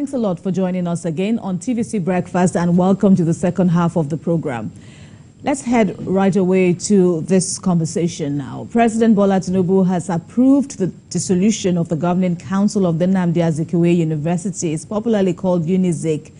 Thanks a lot for joining us again on TVC Breakfast, and welcome to the second half of the program. Let's head right away to this conversation now. President Bola Tinubu has approved the dissolution of the Governing Council of the Nnamdi Azikiwe University. It's popularly called UNIZIK,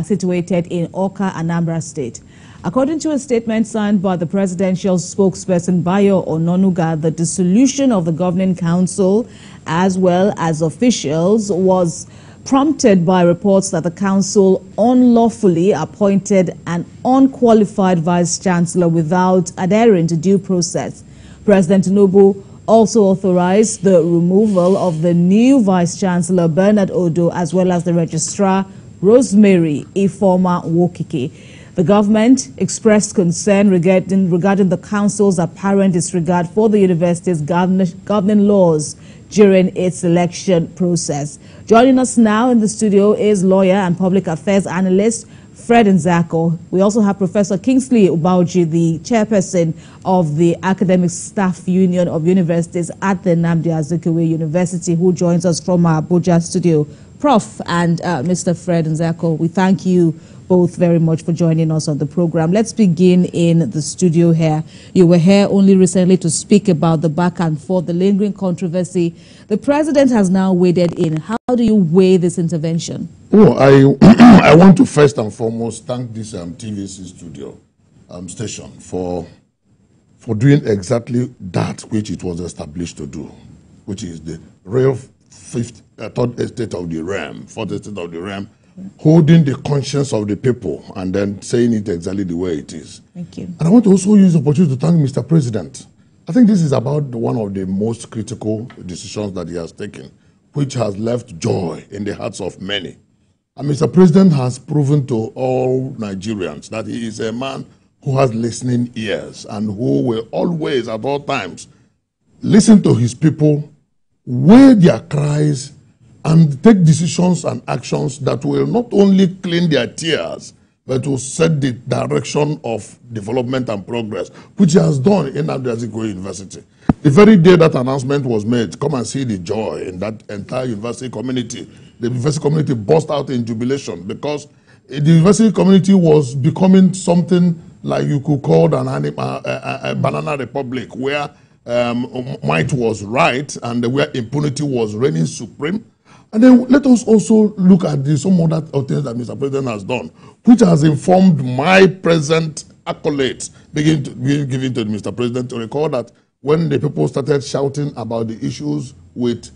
situated in Awka, Anambra State. According to a statement signed by the presidential spokesperson Bayo Onanuga, the dissolution of the Governing Council, as well as officials, was prompted by reports that the council unlawfully appointed an unqualified vice-chancellor without adhering to due process. President Tinubu also authorized the removal of the new vice-chancellor Odoh, as well as the registrar Rosemary Ifoema Nwokike. The government expressed concern regarding the council's apparent disregard for the university's governing laws during its election process. Joining us now in the studio is lawyer and public affairs analyst Fred Nzako. We also have Professor Kingsley Ubauji, the chairperson of the Academic Staff Union of Universities at the Nnamdi Azikiwe University, who joins us from our Abuja studio. Prof. and Mr. Fred Nzako, we thank you both very much for joining us on the program. Let's begin in the studio here. You were here only recently to speak about the back and forth, the lingering controversy. The president has now waded in. How do you weigh this intervention? Oh, I want to first and foremost thank this TVC studio station for doing exactly that which it was established to do, which is the real third estate of the realm, fourth estate of the realm, holding the conscience of the people and then saying it exactly the way it is. Thank you. And I want to also use the opportunity to thank Mr. President. I think this is about one of the most critical decisions that he has taken, which has left joy in the hearts of many. And Mr. President has proven to all Nigerians that he is a man who has listening ears and who will always, at all times, listen to his people, weigh their cries, and take decisions and actions that will not only clean their tears, but will set the direction of development and progress, which he has done in Nnamdi Azikiwe University. The very day that announcement was made, come and see the joy in that entire university community. The university community burst out in jubilation because the university community was becoming something like you could call a banana republic, where might was right and where impunity was reigning supreme. And then let us also look at some other things that Mr. President has done, which has informed my present accolades being given to Mr. President, to recall that when the people started shouting about the issues with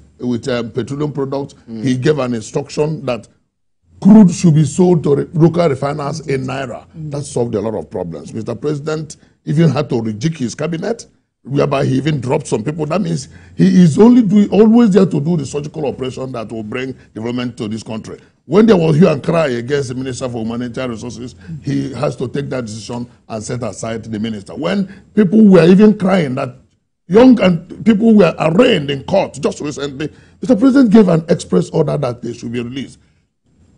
petroleum products, he gave an instruction that crude should be sold to local refiners in Naira. That solved a lot of problems. Mr. President even had to rejig his cabinet, whereby he even dropped some people. That means he is always there to do the surgical operation that will bring development to this country. When there was hue and cry against the Minister for Humanitarian Resources, he has to take that decision and set aside the minister. When people were even crying that people were arraigned in court just recently, Mr. President gave an express order that they should be released.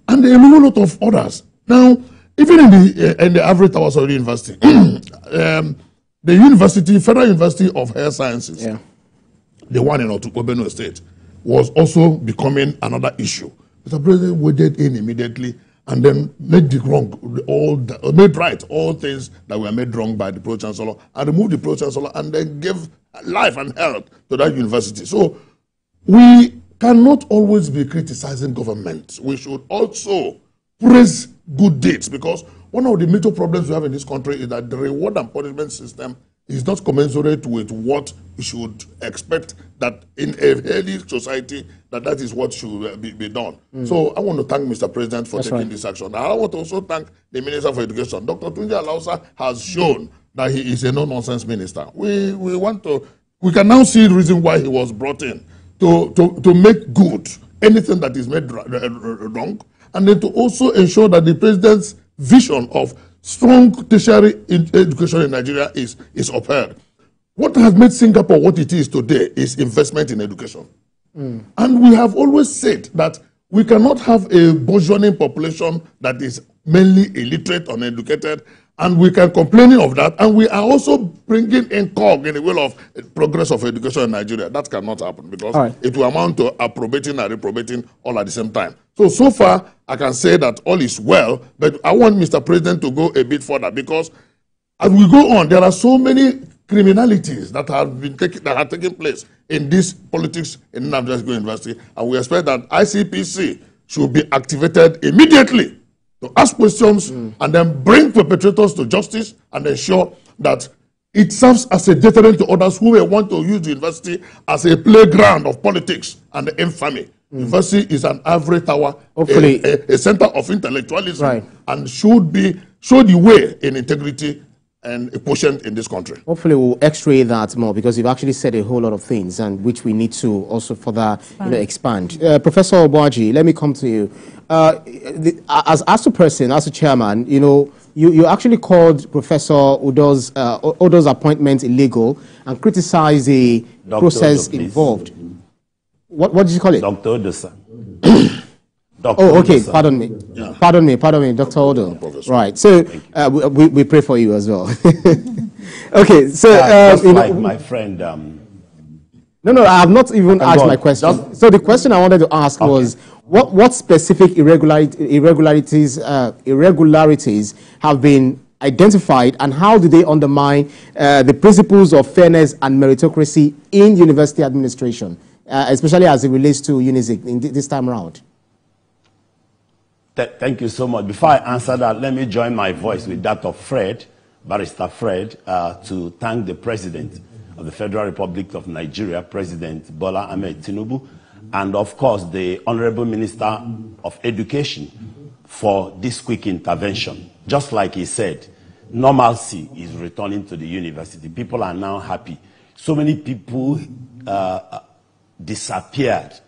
And there are a lot of others. Now, even in the average towers of the university, the Federal University of Health Sciences, the one in Odoh State, was also becoming another issue. Mr. President waded in immediately and then made right all things that were made wrong by the Pro-Chancellor, and removed the Pro-Chancellor and then gave life and health to that university. So we cannot always be criticizing government. We should also praise good deeds, because one of the major problems we have in this country is that the reward and punishment system is not commensurate with what we should expect that in a healthy society, that is what should be done. So I want to thank Mr. President for taking this action. I want to also thank the Minister for Education. Dr. Tunji Alausa has shown that he is a no-nonsense minister. We can now see the reason why he was brought in, to make good anything that is made wrong, and then to also ensure that the president's vision of strong tertiary education in Nigeria is upheld. What has made Singapore what it is today is investment in education. And we have always said that we cannot have a burgeoning population that is mainly illiterate, uneducated, and we can complain of that. And we are also bringing in cog in the will of progress of education in Nigeria. That cannot happen, because it will amount to approbating and reprobating all at the same time. So far, I can say that all is well, but I want Mr. President to go a bit further, because as we go on, there are so many criminalities that have taken place in this politics in Nnamdi Azikiwe University, and we expect that ICPC should be activated immediately to ask questions and then bring perpetrators to justice and ensure that it serves as a deterrent to others who may want to use the university as a playground of politics and infamy. University is an ivory tower, a center of intellectualism, and should show the way in integrity and a quotient in this country. Hopefully we'll x-ray that more, because you've actually said a whole lot of things, and which we need to also further expand. Professor Obuaji, let me come to you. As a person, as a chairman, you actually called Professor Odoh's appointment illegal and criticized the process involved. What did you call it? Dr. Odoh. Oh, okay. Pardon me. Yeah. Pardon me, Dr. Odoh. Right. So we pray for you as well. Okay. So just like my friend. No, I have not even asked my question. So the question I wanted to ask was, what specific irregularities have been identified, and how do they undermine the principles of fairness and meritocracy in university administration, especially as it relates to UNIZIK in this time around? Thank you so much. Before I answer that, let me join my voice with that of Fred, Barrister Fred, to thank the President of the Federal Republic of Nigeria, President Bola Tinubu, and of course the Honorable Minister of Education for this quick intervention. Just like he said, normalcy is returning to the university. People are now happy. So many people disappeared.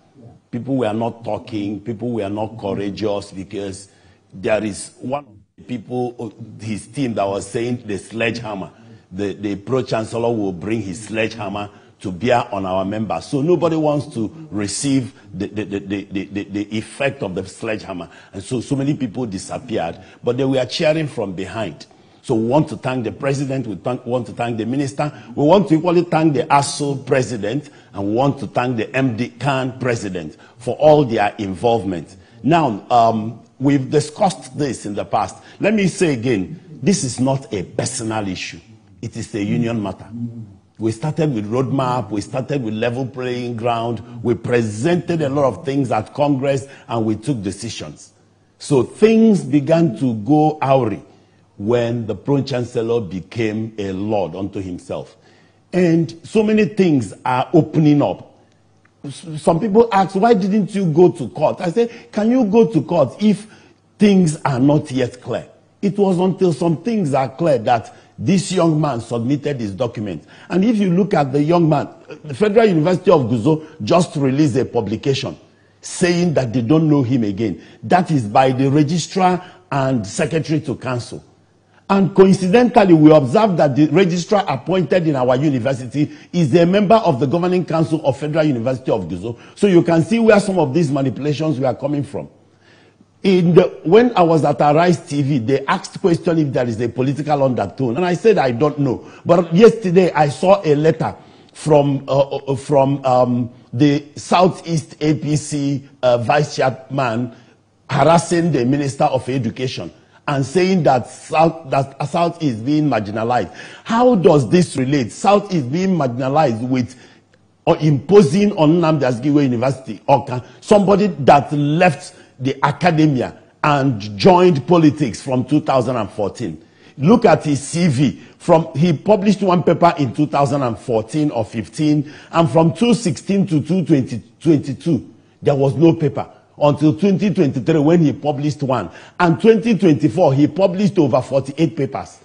People were not talking, people were not courageous, because there is one of the people, his team, that was saying the sledgehammer. The pro-chancellor will bring his sledgehammer to bear on our members. So nobody wants to receive the effect of the sledgehammer. And so many people disappeared, but they were cheering from behind. So we want to thank the President, we want to thank the Minister, we want to equally thank the ASU President, and we want to thank the MD Khan President for all their involvement. Now, we've discussed this in the past. Let me say again, this is not a personal issue. It is a union matter. We started with roadmap, we started with level playing ground, we presented a lot of things at Congress, and we took decisions. So things began to go awry when the Pro-Chancellor became a lord unto himself. And so many things are opening up. Some people ask, why didn't you go to court? I say, can you go to court if things are not yet clear? It was until some things are clear that this young man submitted his document. And if you look at the young man, the Federal University of Guzo just released a publication saying that they don't know him again. That is by the registrar and secretary to council. And coincidentally, we observed that the registrar appointed in our university is a member of the governing council of Federal University of Guzo. So you can see where some of these manipulations were coming from. When I was at Arise TV, they asked question if there is a political undertone, and I said I don't know. But yesterday I saw a letter from the Southeast APC vice chairman harassing the Minister of Education and saying that South is being marginalized. How does this relate? South is being marginalized with imposing on Nnamdi Azikiwe University, Awka, somebody that left the academia and joined politics from 2014. Look at his CV. He published one paper in 2014 or 15, and from 2016 to 2022, there was no paper. Until 2023, when he published one. And 2024, he published over 48 papers.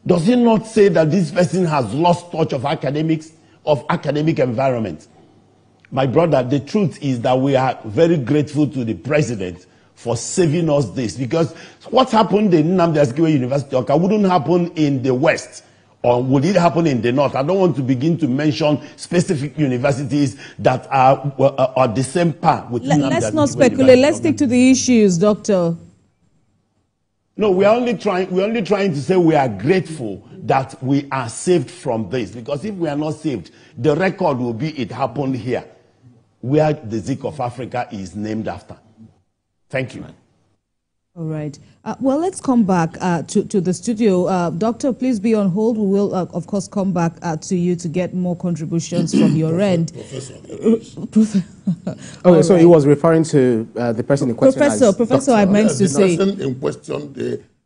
Does it not say that this person has lost touch of academics, of academic environment? My brother, the truth is that we are very grateful to the President for saving us this. Because what happened in Nnamdi Azikiwe University wouldn't happen in the West. Or would it happen in the North? I don't want to begin to mention specific universities that are the same path with Let's not speculate. Let's stick to the issues, Doctor. No, we're only trying to say we are grateful that we are saved from this. Because if we are not saved, the record will be it happened here, where the Zik of Africa is named after. Thank you. All right. Well, let's come back to the studio. Doctor, please be on hold. We will, of course, come back to you to get more contributions from your end. Okay, so he was referring to the person in question. Professor, I meant to say. The person in question,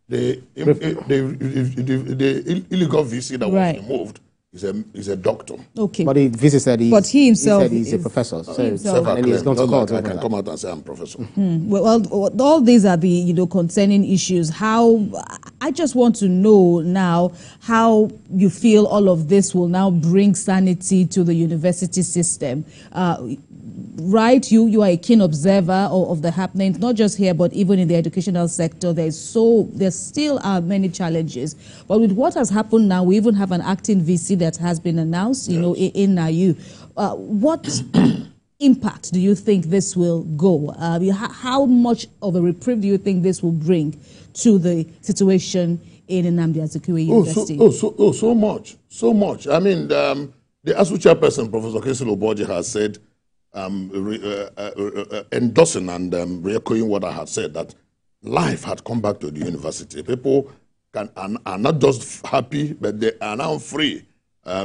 the illegal VC that was removed, is a doctor. Okay. But the VC said he himself he's a professor. So and he's going to court. I can come out and say I'm professor. Well, all these are the concerning issues. How I just want to know now how you feel all of this will now bring sanity to the university system. Right, you are a keen observer of the happenings, not just here, but even in the educational sector. There still are many challenges. But with what has happened now, we even have an acting VC that has been announced, you know, in NIU. What impact do you think this will go? How much of a reprieve do you think this will bring to the situation in Nnamdi Azikiwe University? So much. I mean, the ASU chairperson, Professor Kingsley Oborji, has said, endorsing and re-echoing what I had said, that life had come back to the university. People are not just happy, but they are now free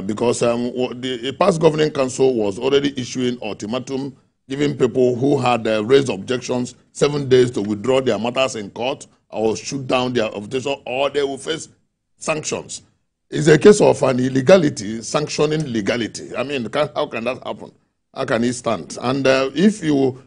because the past governing council was already issuing ultimatum, giving people who had raised objections 7 days to withdraw their matters in court or shoot down their objection, or they will face sanctions. It's a case of an illegality sanctioning legality. I mean, how can that happen? How can it stand? And if you,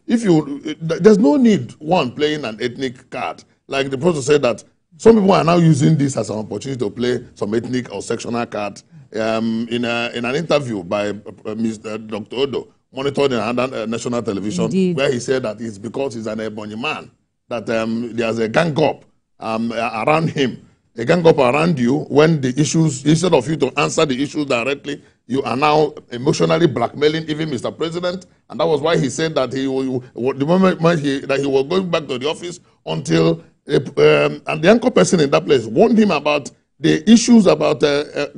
there's no need one playing an ethnic card. Like the professor said, that some people are now using this as an opportunity to play some ethnic or sectional card. In an interview by Dr. Odoh, monitored in another national television, Indeed. Where he said that it's because he's an Ebonyi man, that there's a gang up around him. A gang up around you when the issues, instead of you to answer the issues directly, you are now emotionally blackmailing even Mr. President. And that was why he said that the moment that he was going back to the office until, and the anchor person in that place warned him about the issues about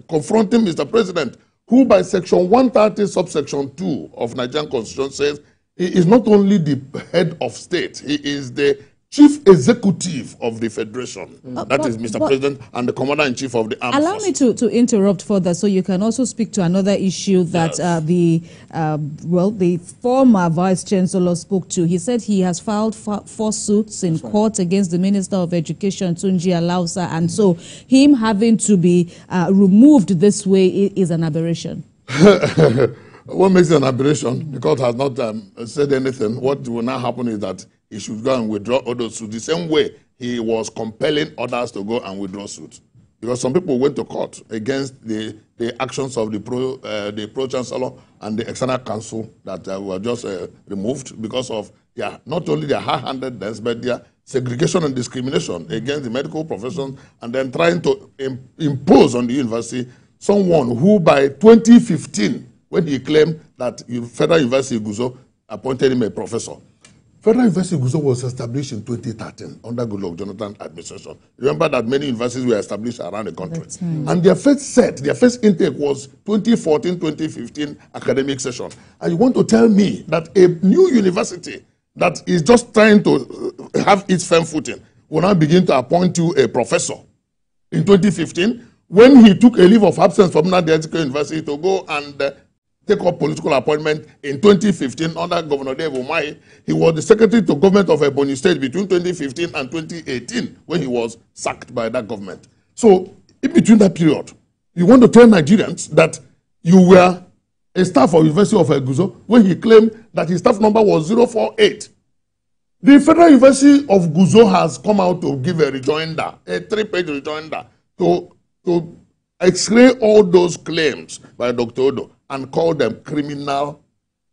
confronting Mr. President, who by section 130 subsection 2 of Nigerian Constitution says he is not only the head of state, he is the chief executive of the federation. That is Mr. President and the commander-in-chief of the armed forces. Allow me to interrupt further so you can also speak to another issue that the former vice-chancellor spoke to. He said he has filed 4 suits in court against the Minister of Education, Tunji Alausa, and so him having to be removed this way is an aberration. What makes it an aberration? The court has not said anything. What will now happen is that he should go and withdraw Odoh suit the same way he was compelling others to go and withdraw suit. Because some people went to court against the actions of the pro-chancellor and the external council that were just removed because of not only their high-handedness, but their segregation and discrimination against the medical profession, and then trying to impose on the university someone who by 2015, when he claimed that Federal University Guzo appointed him a professor. Federal University Guzo was established in 2013 under Goodluck Jonathan administration. Remember that many universities were established around the country. And their first intake was 2014-2015 academic session. And you want to tell me that a new university that is just trying to have its firm footing will now begin to appoint you a professor in 2015 when he took a leave of absence from Nnamdi Azikiwe University to go and take up political appointment in 2015 under Governor Dave Umahi. He was the secretary to government of Ebonyi State between 2015 and 2018 when he was sacked by that government. So in between that period, you want to tell Nigerians that you were a staff of University of Guzo when he claimed that his staff number was 048. The Federal University of Guzo has come out to give a rejoinder, a 3-page rejoinder, to explain all those claims by Dr. Odoh and call them criminal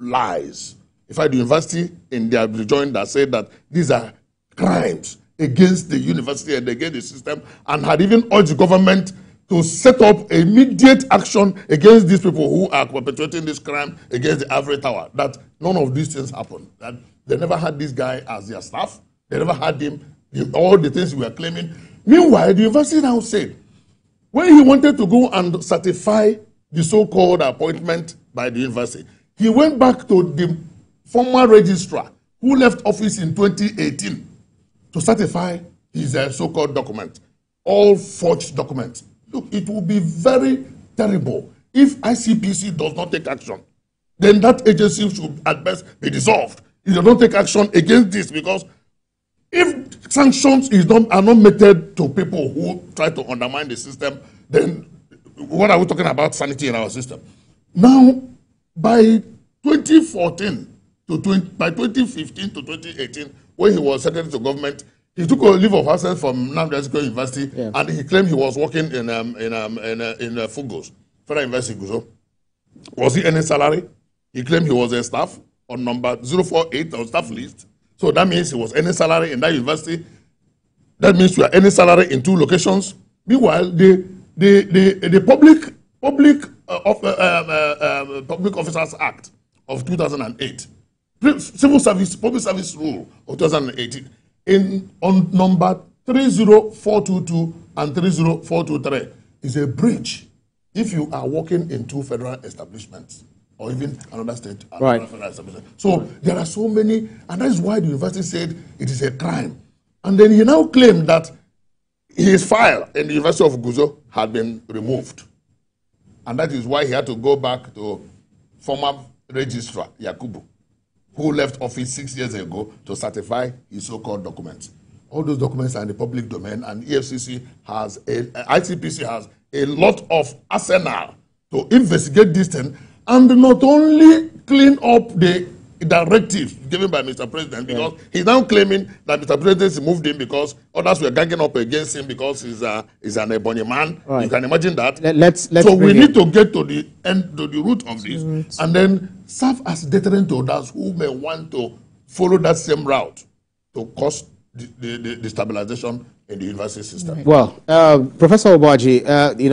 lies. In fact, the university in their rejoinder said that these are crimes against the university and against the system, and had even urged the government to set up immediate action against these people who are perpetrating this crime against the Ivory Tower. That none of these things happened. That they never had this guy as their staff. They never had him, all the things we are claiming. Meanwhile, the university now said, when he wanted to go and certify the so-called appointment by the university, he went back to the former registrar who left office in 2018 to certify his so-called document, all forged documents. Look, it will be very terrible if ICPC does not take action. Then that agency should at best be dissolved. If they don't take action against this, because if sanctions are not meted to people who try to undermine the system, then what are we talking about sanity in our system? Now, by 2015 to 2018, when he was secretary to government, he took a leave of absence from Nnamdi Azikiwe University, and he claimed he was working in Fugos, Federal University Guzo. Was he earning salary? He claimed he was a staff on number 048 on staff list. So that means he was earning salary in that university. That means you are earning salary in 2 locations. Meanwhile, the Public Officers Act of 2008, Civil Service Public Service Rule of 2018, on number 30422 and 30423 is a breach if you are working in 2 federal establishments or even another state, another federal establishment. So there are so many, and that is why the university said it is a crime. And then he now claimed that his file in the University of Guzo had been removed. And that is why he had to go back to former registrar, Yakubu, who left office 6 years ago to certify his so-called documents. All those documents are in the public domain, and ICPC has a lot of arsenal to investigate this thing and not only clean up the directive given by Mr. President, because he's now claiming that Mr. President moved him because others were ganging up against him because he's an Ebonyi man. You can imagine that. So we need to get to the end, to the root of this, and then serve as deterrent to others who may want to follow that same route to cause the stabilization in the university system. Well, Professor Obaji,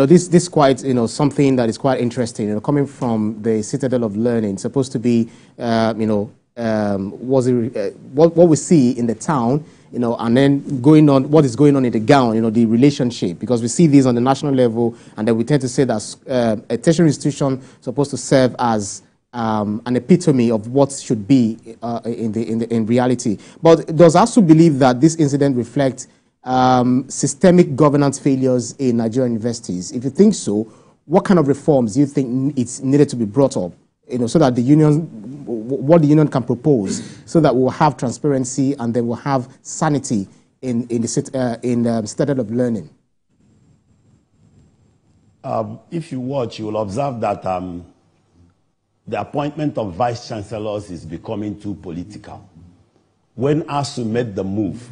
this quite, something that is quite interesting, coming from the citadel of learning, supposed to be, what we see in the town, and then what is going on in the gown, the relationship, because we see this on the national level, and then we tend to say that a tertiary institution is supposed to serve as an epitome of what should be in reality. But does ASU believe that this incident reflects systemic governance failures in Nigerian universities? If you think so, what kind of reforms do you think it's needed to be brought up, so that the union, what the union can propose, so that we'll have transparency and then we'll have sanity in the citadel of learning? If you watch, you will observe that the appointment of vice-chancellors is becoming too political. When ASU made the move,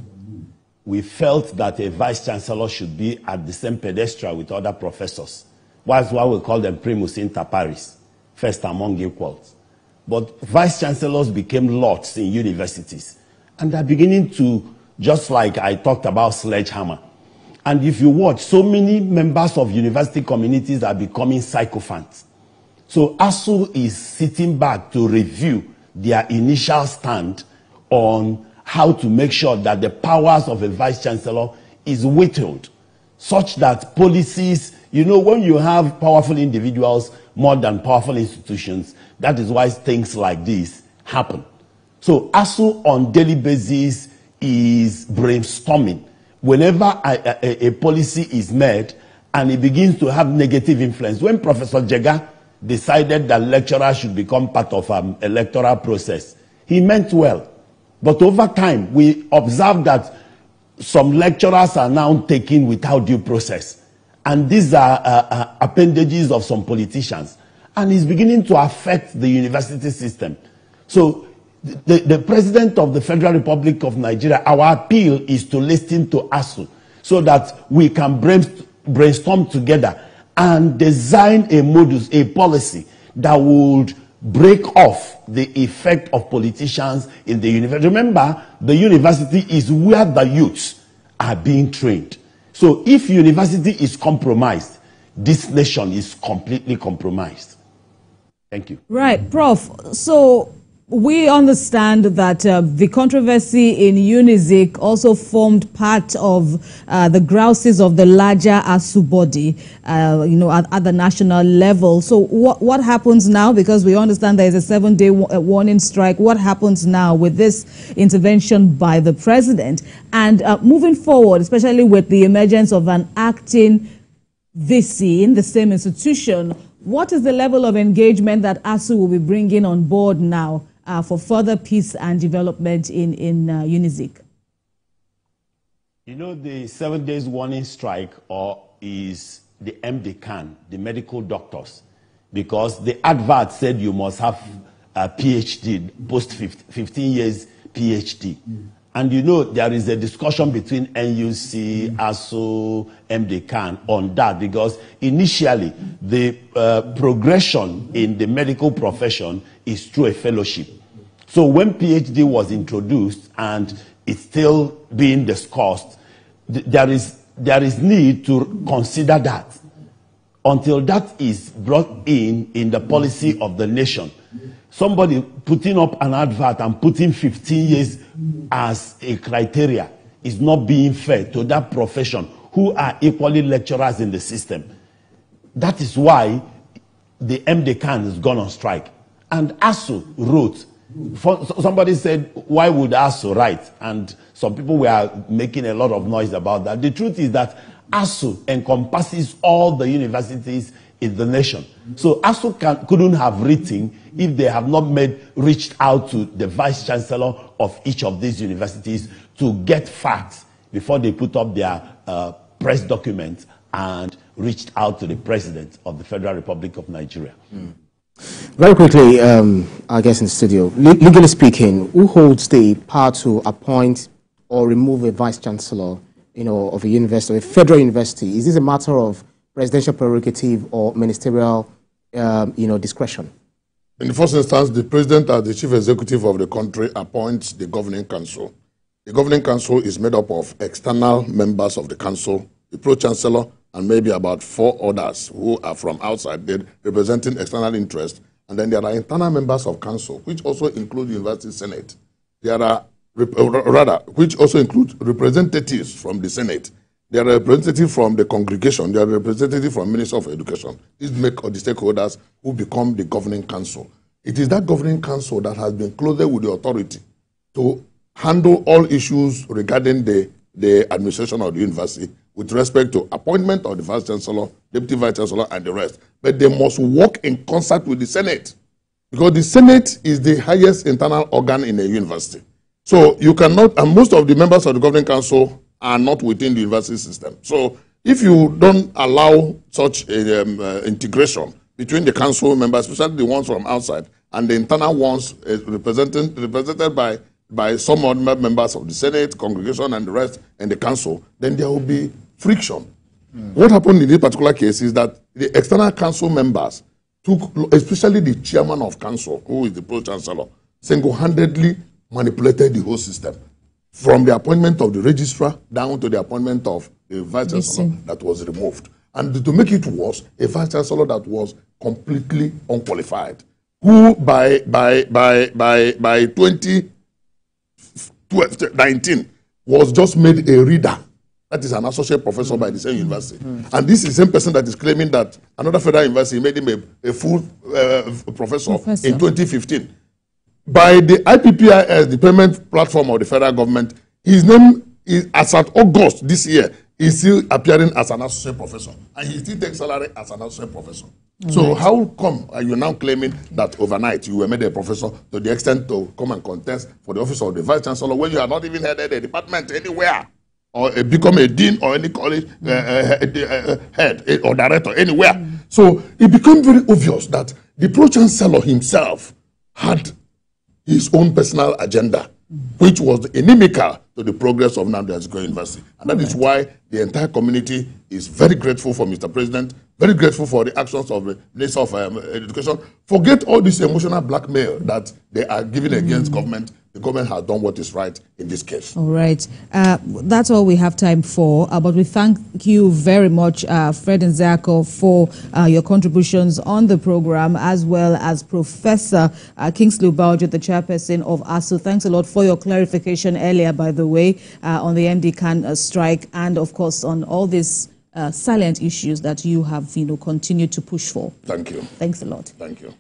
we felt that a vice-chancellor should be at the same pedestal with other professors. That's why we call them primus inter pares, first among equals. But vice-chancellors became lots in universities. And they're beginning to, just like I talked about sledgehammer. And if you watch, so many members of university communities are becoming sycophants. So ASU is sitting back to review their initial stand on how to make sure that the powers of a vice-chancellor is whittled, such that policies, when you have powerful individuals more than powerful institutions, that is why things like this happen. So ASU on daily basis is brainstorming. Whenever a policy is made and it begins to have negative influence, when Professor Jega decided that lecturers should become part of an electoral process, he meant well. But over time, we observe that some lecturers are now taken without due process. And these are appendages of some politicians. And it's beginning to affect the university system. So the President of the Federal Republic of Nigeria, our appeal is to listen to ASU so that we can brainstorm together and design a modus, a policy that would break off the effect of politicians in the university. Remember, the university is where the youths are being trained. So if university is compromised, this nation is completely compromised. Thank you. Right, Prof. So We understand that the controversy in UNIZIK also formed part of the grouses of the larger ASU body, at the national level. So what happens now? Because we understand there is a 7-day warning strike. What happens now with this intervention by the president? And moving forward, especially with the emergence of an acting VC in the same institution, what is the level of engagement that ASU will be bringing on board now for further peace and development in UNIZIK? The 7 days warning strike is the MD-CAN, the medical doctors, because the advert said you must have a PhD, post 15 years PhD. And there is a discussion between NUC, ASU, MD-CAN on that, because initially the progression in the medical profession is through a fellowship. So when PhD was introduced and it's still being discussed, there is need to consider that. Until that is brought in the policy of the nation. Somebody putting up an advert and putting 15 years as a criteria is not being fair to that profession, who are equally lecturers in the system. That is why the MD-CAN has gone on strike. And ASU wrote, somebody said, why would ASU write? And some people were making a lot of noise about that. The truth is that ASU encompasses all the universities in the nation. So ASU couldn't have written if they have not reached out to the vice-chancellor of each of these universities to get facts before they put up their press documents and reached out to the president of the Federal Republic of Nigeria. Very quickly, I guess in the studio, legally speaking, who holds the power to appoint or remove a vice-chancellor, of a university, a federal university? Is this a matter of presidential prerogative or ministerial, discretion? In the first instance, the president, as the chief executive of the country, appoints the governing council. The governing council is made up of external members of the council, the pro-chancellor, and maybe about 4 others who are from outside, they're representing external interest. And then there are internal members of council, which also include the university senate. There are, which also include representatives from the senate. There are representatives from the congregation. There are representatives from Ministry of Education. These make the stakeholders who become the governing council. It is that governing council that has been closer with the authority to handle all issues regarding the administration of the university with respect to appointment of the vice-chancellor, deputy vice-chancellor, and the rest. But they must work in concert with the Senate, because the Senate is the highest internal organ in a university. So you cannot, and most of the members of the governing council are not within the university system. So if you don't allow such integration between the council members, especially the ones from outside, and the internal ones represented by some other members of the Senate, congregation, and the rest, and the council, then there will be friction. What happened in this particular case is that the external council members took, especially the chairman of council, who is the pro-chancellor, single-handedly manipulated the whole system, from the appointment of the registrar down to the appointment of the vice-chancellor that was removed. And to make it worse, a vice-chancellor that was completely unqualified, who by 2019 was just made a reader. That is an associate professor by the same university. And this is the same person that is claiming that another federal university made him a full professor in 2015. By the IPPIS, the payment platform of the federal government, his name is, as at August this year, is still appearing as an associate professor. And he still takes salary as an associate professor. So how come are you now claiming that overnight you were made a professor to the extent to come and contest for the office of the vice-chancellor when you have not even headed a department anywhere, or become a dean or any college head or director anywhere? So it became very obvious that the pro-chancellor himself had his own personal agenda, which was inimical to the progress of Nnamdi Azikiwe University. And that is why the entire community is very grateful for Mr. President, very grateful for the actions of the Minister of Education. Forget all this emotional blackmail that they are giving against government the government has done what is right in this case. All right. That's all we have time for. But we thank you very much, Fred Nzako, for your contributions on the program, as well as Professor Kingsley Ubaojo, the chairperson of ASU. Thanks a lot for your clarification earlier, by the way, on the MD-CAN strike, and, of course, on all these silent issues that you have continued to push for. Thank you. Thanks a lot. Thank you.